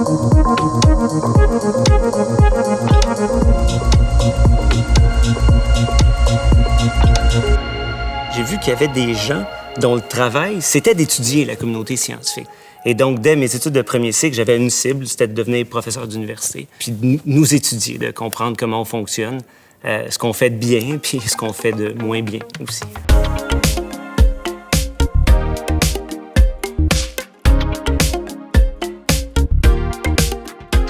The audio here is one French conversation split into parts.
J'ai vu qu'il y avait des gens dont le travail, c'était d'étudier la communauté scientifique. Et donc, dès mes études de premier cycle, j'avais une cible, c'était de devenir professeur d'université, puis de nous étudier, de comprendre comment on fonctionne, ce qu'on fait de bien, puis ce qu'on fait de moins bien aussi.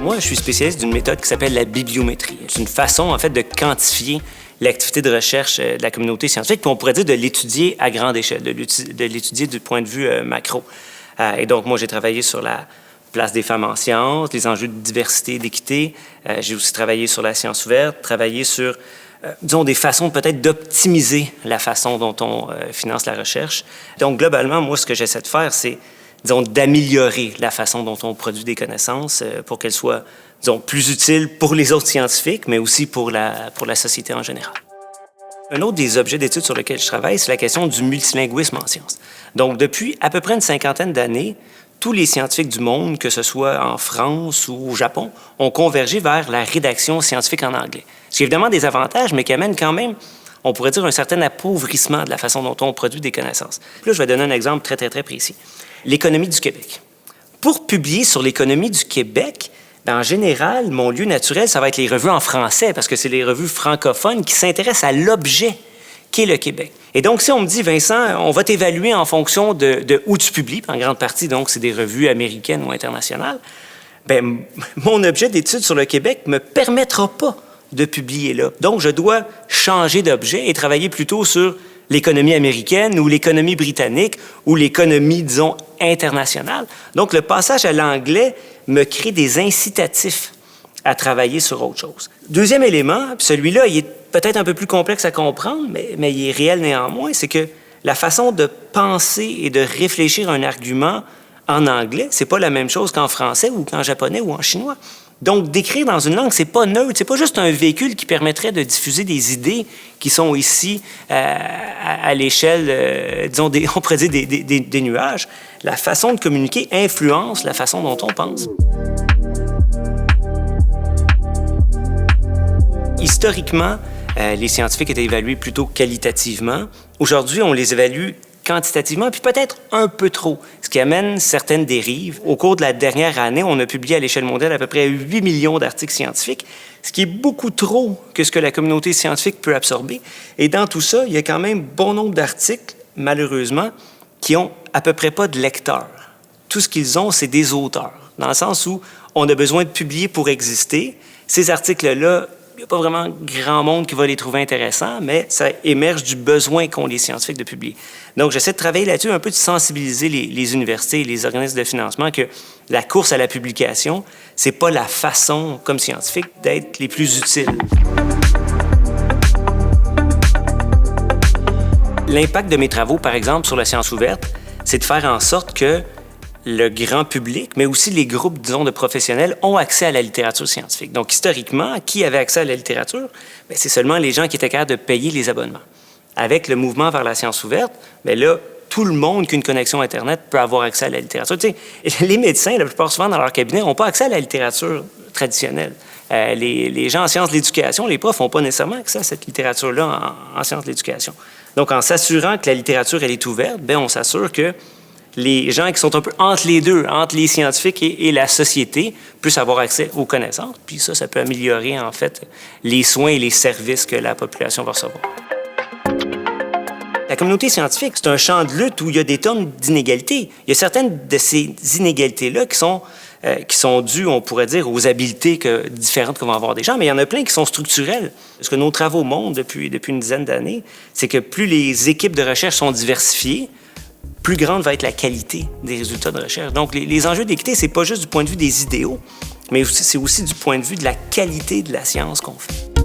Moi, je suis spécialiste d'une méthode qui s'appelle la bibliométrie. C'est une façon, en fait, de quantifier l'activité de recherche de la communauté scientifique, puis on pourrait dire de l'étudier à grande échelle, de l'étudier du point de vue macro. Et donc, moi, j'ai travaillé sur la place des femmes en sciences, les enjeux de diversité et d'équité. J'ai aussi travaillé sur la science ouverte, travaillé sur, disons, des façons peut-être d'optimiser la façon dont on finance la recherche. Donc, globalement, moi, ce que j'essaie de faire, c'est, disons, d'améliorer la façon dont on produit des connaissances pour qu'elles soient, disons, plus utiles pour les autres scientifiques, mais aussi pour la société en général. Un autre des objets d'étude sur lequel je travaille, c'est la question du multilinguisme en sciences. Donc, depuis à peu près une cinquantaine d'années, tous les scientifiques du monde, que ce soit en France ou au Japon, ont convergé vers la rédaction scientifique en anglais. Ce qui a évidemment des avantages, mais qui amène quand même, on pourrait dire, un certain appauvrissement de la façon dont on produit des connaissances. Puis là, je vais donner un exemple très précis. L'économie du Québec. Pour publier sur l'économie du Québec, en général, mon lieu naturel, ça va être les revues en français, parce que c'est les revues francophones qui s'intéressent à l'objet qu'est le Québec. Et donc, si on me dit, Vincent, on va t'évaluer en fonction de où tu publies, en grande partie, donc, c'est des revues américaines ou internationales, bien, mon objet d'étude sur le Québec ne me permettra pas de publier là. Donc, je dois changer d'objet et travailler plutôt sur l'économie américaine ou l'économie britannique ou l'économie, disons, internationale. Donc, le passage à l'anglais me crée des incitatifs à travailler sur autre chose. Deuxième élément, puis celui-là, il est peut-être un peu plus complexe à comprendre, mais il est réel néanmoins, c'est que la façon de penser et de réfléchir à un argument en anglais, c'est pas la même chose qu'en français ou qu'en japonais ou en chinois. Donc, d'écrire dans une langue, c'est pas neutre, c'est pas juste un véhicule qui permettrait de diffuser des idées qui sont ici à l'échelle, disons, on pourrait dire des nuages. La façon de communiquer influence la façon dont on pense. Historiquement, les scientifiques étaient évalués plutôt qualitativement. Aujourd'hui, on les évalue quantitativement, puis peut-être un peu trop, ce qui amène certaines dérives. Au cours de la dernière année, on a publié à l'échelle mondiale à peu près 8 millions d'articles scientifiques, ce qui est beaucoup trop que ce que la communauté scientifique peut absorber. Et dans tout ça, il y a quand même bon nombre d'articles, malheureusement, qui ont à peu près pas de lecteurs. Tout ce qu'ils ont, c'est des auteurs, dans le sens où on a besoin de publier pour exister. Ces articles-là, il n'y a pas vraiment grand monde qui va les trouver intéressants, mais ça émerge du besoin qu'ont les scientifiques de publier. Donc, j'essaie de travailler là-dessus, un peu de sensibiliser les universités et les organismes de financement que la course à la publication, c'est pas la façon, comme scientifique, d'être les plus utiles. L'impact de mes travaux, par exemple, sur la science ouverte, c'est de faire en sorte que le grand public, mais aussi les groupes, disons, de professionnels ont accès à la littérature scientifique. Donc, historiquement, qui avait accès à la littérature? Bien, c'est seulement les gens qui étaient capables de payer les abonnements. Avec le mouvement vers la science ouverte, bien là, tout le monde qui a une connexion Internet peut avoir accès à la littérature. Tu sais, les médecins, la plupart souvent dans leur cabinet, n'ont pas accès à la littérature traditionnelle. Les gens en sciences de l'éducation, les profs, n'ont pas nécessairement accès à cette littérature-là en sciences de l'éducation. Donc, en s'assurant que la littérature, elle est ouverte, bien, on s'assure que les gens qui sont un peu entre les deux, entre les scientifiques et la société, puissent avoir accès aux connaissances. Puis ça peut améliorer, en fait, les soins et les services que la population va recevoir. La communauté scientifique, c'est un champ de lutte où il y a des tonnes d'inégalités. Il y a certaines de ces inégalités-là qui sont dues, on pourrait dire, aux habiletés différentes que vont avoir des gens, mais il y en a plein qui sont structurelles. Ce que nos travaux montrent depuis une dizaine d'années, c'est que plus les équipes de recherche sont diversifiées, plus grande va être la qualité des résultats de recherche. Donc, les enjeux d'équité, c'est pas juste du point de vue des idéaux, mais c'est aussi du point de vue de la qualité de la science qu'on fait.